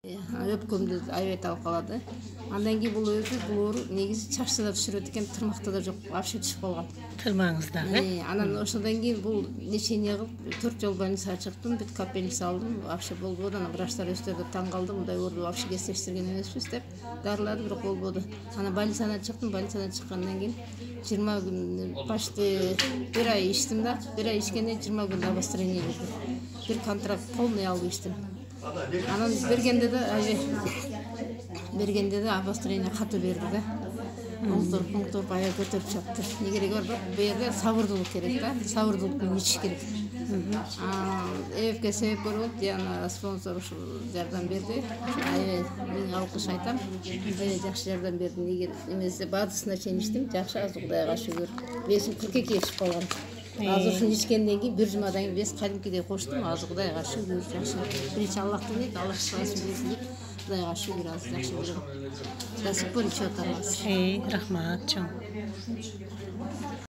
өпкөмдү аябай талкалады. Андан кийин бул өзү бул оору негизи чачта да түшүрөт экен, тырмакта да жок, вообще түшүп калган. Тырмаңыздагы? Анан ошондон кийин бул лечение кылып 4 жол больницага чыктым, бүт капельница салдым, вообще болбоду. Анан врачтар өздөрү таң калды, мындай оорду вообще кездештирген эмеспиз деп дарылады, бирок болбоду. Анан больницадан чыктым, больницадан чыккандан кийин 20 күн почти 1 ай иштим да, 1 ай ишкенден 20 күндө обострение берди. Бир контракт полный алып иштим. Анан бергенде да обострение катуу берди да. Пунктур аябай көтөрүп чапты. Не керек бар, бирок бу жерде сабырдуулук керек да, сабырдуулукпен ичиш керек. Эбепке себеп болуп, жана спонсор ушул жардам берди. Аябай миң алкыш айтам. Аябай жакшы жардам берди. Эгер эмесе базысына чейин иштим, жакшы азыр Кудайга шүгүр. Весим 42 чыгып калган. Азыр ушуну ичкенден кийин 1 жумадан кийин вес кадимкидей коштум. Азыр Кудайга шүгүр, жакшы. Биринчи Аллахтан эт, Аллах шифасын берсин деп. Кудайга шүгүр, азыр жакшы жүрөм. До сих пор ичип атабыз. Рахмат чоң.